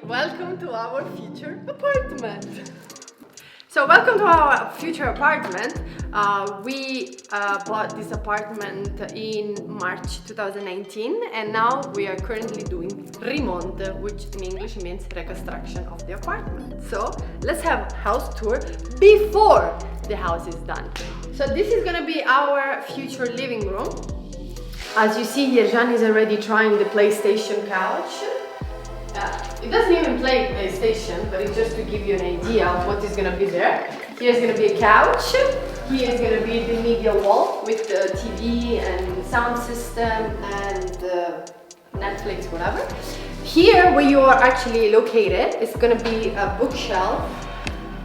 Welcome to our future apartment. So welcome to our future apartment. We bought this apartment in March 2019 and now we are currently doing remonte, which in English means reconstruction of the apartment. So let's have a house tour before the house is done. So this is gonna be our future living room. As you see here, Jean is already trying the PlayStation couch. It doesn't even play PlayStation, but it's just to give you an idea of what is gonna be there. Here's gonna be a couch. Here is gonna be the media wall with the TV and sound system and Netflix, whatever. Here, where you are actually located, is gonna be a bookshelf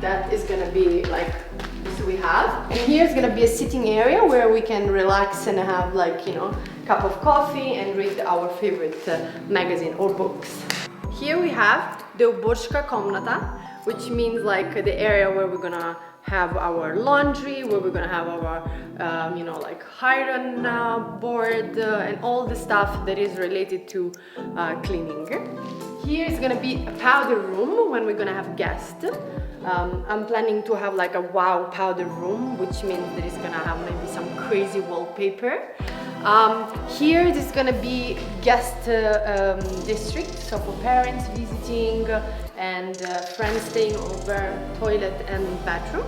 that is gonna be like this we have. And here's gonna be a sitting area where we can relax and have like, you know, a cup of coffee and read our favorite magazine or books. Here we have the Uboczka komnata, which means like the area where we're gonna have our laundry, where we're gonna have our, you know, like iron board and all the stuff that is related to cleaning. Here is gonna be a powder room when we're gonna have guests. I'm planning to have like a wow powder room, which means that it's gonna have maybe some crazy wallpaper. Here it is gonna be guest district, so for parents visiting and friends staying over, toilet and bathroom.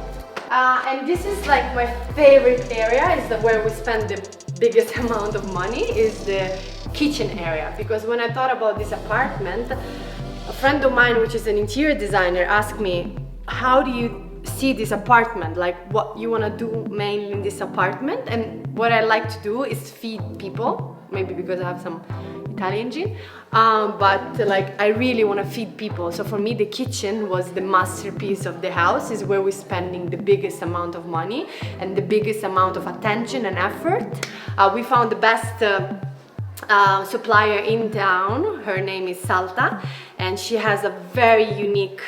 And this is like my favorite area, is where we spend the biggest amount of money, is the kitchen area. Because when I thought about this apartment, a friend of mine, which is an interior designer, asked me, how do you see this apartment, like what you want to do mainly in this apartment? And what I like to do is feed people, maybe because I have some Italian gene, but like I really want to feed people. So for me the kitchen was the masterpiece of the house, is where we're spending the biggest amount of money and the biggest amount of attention and effort. We found the best supplier in town. Her name is Salta, and she has a very unique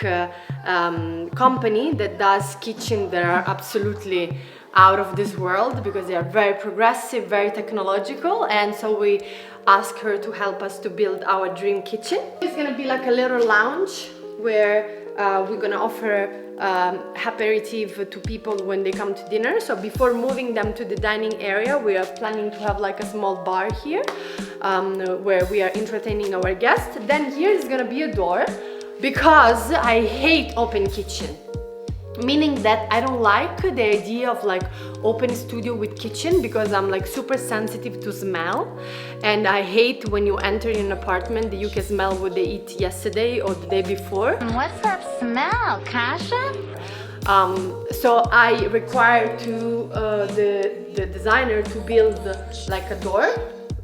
company that does kitchen that are absolutely out of this world, because they are very progressive, very technological, and so we asked her to help us to build our dream kitchen. It's gonna be like a little lounge where we're gonna offer aperitif to people when they come to dinner. So before moving them to the dining area, we are planning to have like a small bar here where we are entertaining our guests. Then here is gonna be a door, because I hate open kitchen. Meaning that I don't like the idea of like open studio with kitchen, because I'm like super sensitive to smell, and I hate when you enter in an apartment that you can smell what they eat yesterday or the day before. What's that smell, Kasha? So I require to the designer to build like a door,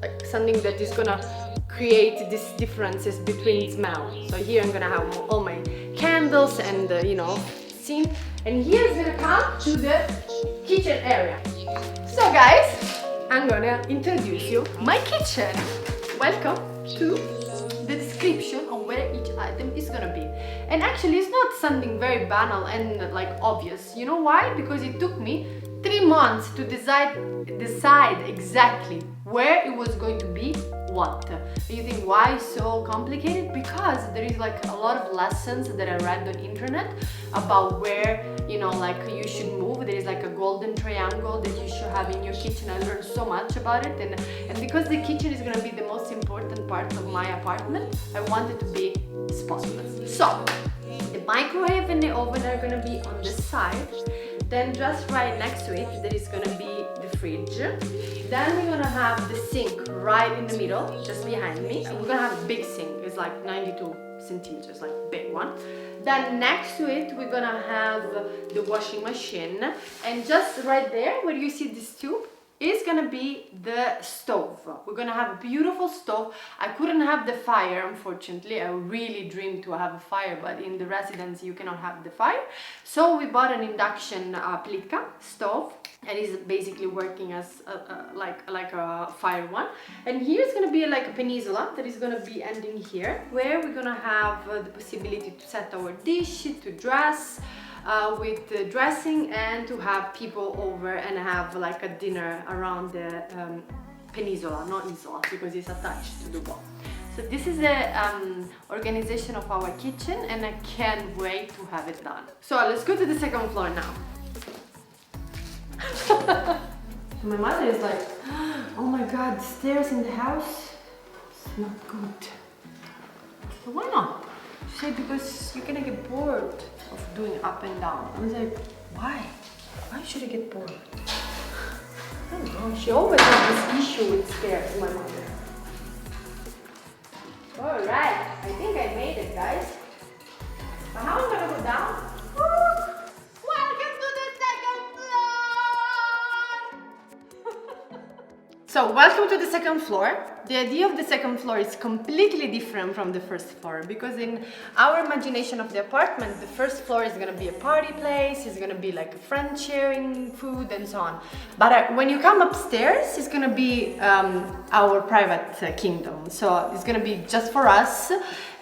like something that is gonna create these differences between smell. So here I'm gonna have all my candles and you know, scene. And here's gonna come to the kitchen area. So guys, I'm gonna introduce you my kitchen. Welcome to the description of where each item is gonna be. And actually it's not something very banal and like obvious. You know why? Because it took me 3 months to decide exactly where it was going to be what. You think why so complicated? Because there is like a lot of lessons that I read on internet about where, you know, like you should move. There is like a golden triangle that you should have in your kitchen. I learned so much about it, and because the kitchen is gonna be the most important part of my apartment, I want it to be spotless. So the microwave and the oven are gonna be on this side. Then just right next to it, there is gonna be the fridge. Then we're gonna have the sink right in the middle, just behind me. We're gonna have a big sink. It's like 92 centimeters, like big one. Then next to it, we're gonna have the washing machine. And just right there, where you see this tube, is gonna be the stove. We're gonna have a beautiful stove. I couldn't have the fire, unfortunately. I really dreamed to have a fire, but in the residence you cannot have the fire. So we bought an induction plitka stove, and it's basically working as like a fire one. And here's gonna be like a peninsula that is gonna be ending here, where we're gonna have the possibility to set our dish, to dress, with the dressing, and to have people over and have like a dinner around the peninsula, not isola, because it's attached to the wall. So this is the organization of our kitchen, and I can't wait to have it done. So let's go to the second floor now. My mother is like, oh my god, the stairs in the house, it's not good. So why not? She said, because you're gonna get bored of doing up and down. I was like, why? Why should I get bored? I don't know, she always has this issue with stairs, my mother. Alright, I think I made it, guys. But how am I gonna go down? Welcome to the second floor! So, welcome to the second floor. The idea of the second floor is completely different from the first floor, because in our imagination of the apartment, the first floor is gonna be a party place, it's gonna be like a friend sharing food and so on. But when you come upstairs, it's gonna be our private kingdom. So it's gonna be just for us,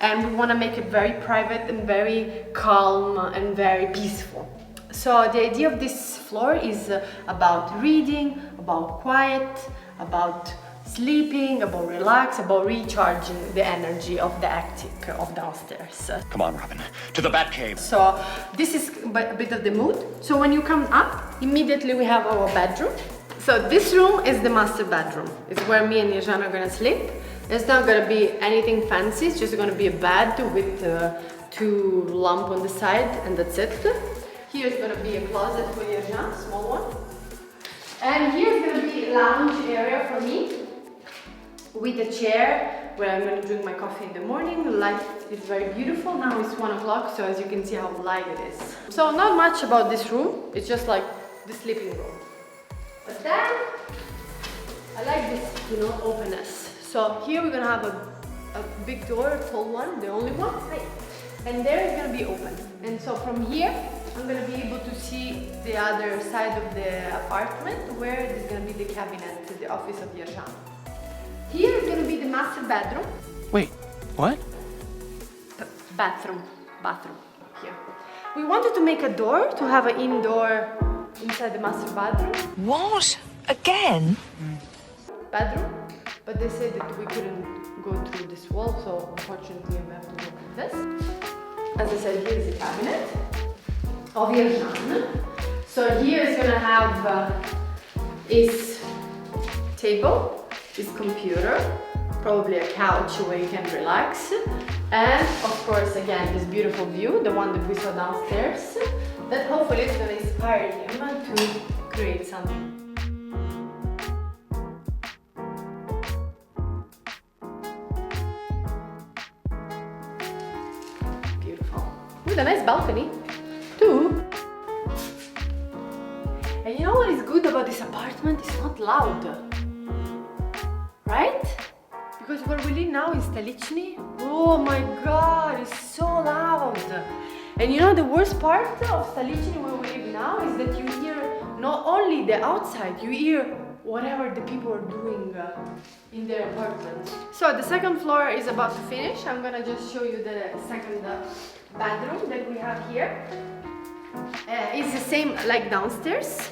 and we wanna make it very private and very calm and very peaceful. So the idea of this floor is about reading, about quiet, about sleeping, about relax, about recharging the energy of the attic of downstairs. Come on, Robin, to the Batcave. So this is a bit of the mood. So when you come up, immediately we have our bedroom. So this room is the master bedroom. It's where me and Yajana are gonna sleep. It's not gonna be anything fancy, it's just gonna be a bed with 2 lamps on the side, and that's it. Here's gonna be a closet for Yajana, small one. And here's gonna be a lounge area for me, with a chair where I'm going to drink my coffee in the morning. The light is very beautiful. Now it's 1 o'clock, so as you can see how light it is. So not much about this room, it's just like the sleeping room. But then, I like this, openness. So here we're going to have a big door, a tall one, the only one. And there is going to be open. And so from here, I'm going to be able to see the other side of the apartment, where there's going to be the cabinet, the office of Yashan. Here is going to be the master bedroom. Wait, what? Bathroom. Here. We wanted to make a door to have an indoor inside the master bedroom. What? Again? Bedroom. But they said that we couldn't go through this wall, so unfortunately we have to go like this. As I said, here is the cabinet of Yashan. So here is going to have his table, his computer, probably a couch where you can relax, and of course again this beautiful view, the one that we saw downstairs, that hopefully is going to inspire him to create something. Beautiful. With a nice balcony too. And you know what is good about this apartment? It's not loud. Right? Because where we live now in Stolichny, oh my god, it's so loud. And you know the worst part of Stolichny where we live now is that you hear not only the outside, you hear whatever the people are doing in their apartment. So the second floor is about to finish. I'm gonna just show you the second bedroom that we have here. It's the same like downstairs.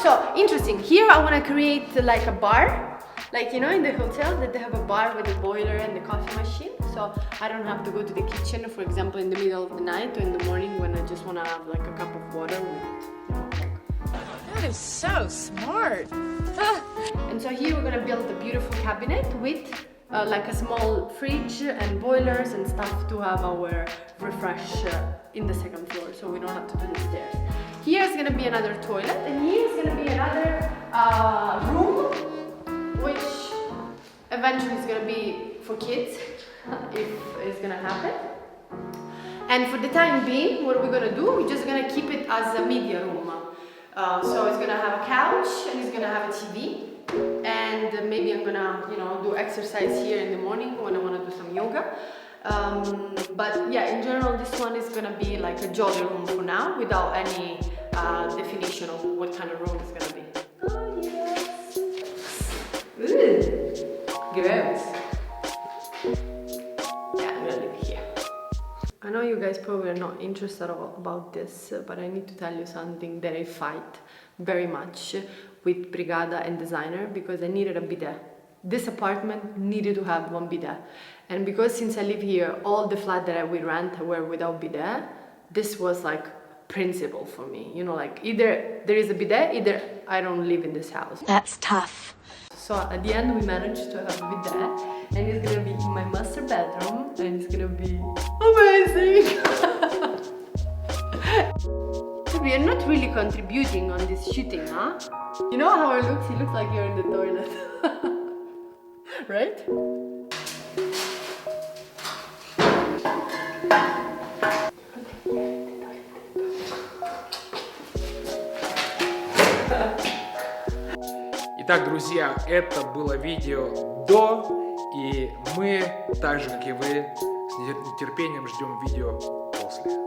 So interesting, here I want to create like a bar. Like, in the hotel that they have a bar with a boiler and the coffee machine. So I don't have to go to the kitchen, for example, in the middle of the night or in the morning when I just want to have like a cup of water with, That is so smart. And so here we're going to build a beautiful cabinet with like a small fridge and boilers and stuff to have our refresh in the second floor, so we don't have to do the stairs. Here's going to be another toilet, and here's going to be another room, which eventually is going to be for kids, if it's going to happen. And for the time being, what we're going to do, we're just going to keep it as a media room. So it's going to have a couch, and it's going to have a TV. And maybe I'm going to, do exercise here in the morning when I want to do some yoga. But yeah, in general, this one is going to be like a jolly room for now, without any definition of what kind of room it's going to be. Oh, yes. Ooh, gross. Yeah, I'm gonna leave it here. I know you guys probably are not interested about this, but I need to tell you something that I fight very much with Brigada and designer, because I needed a bidet. this apartment needed to have one bidet. And because since I live here, all the flat that we rent were without bidet, this was like principle for me. You know, like either there is a bidet, either I don't live in this house. That's tough. So at the end we managed to have a bidet, and it's gonna be in my master bedroom, and it's gonna be amazing! We are not really contributing on this shooting, huh? You know how it looks? It looks like you're in the toilet. Right? Итак, друзья, это было видео до, и мы, так же как и вы, с нетерпением ждем видео после.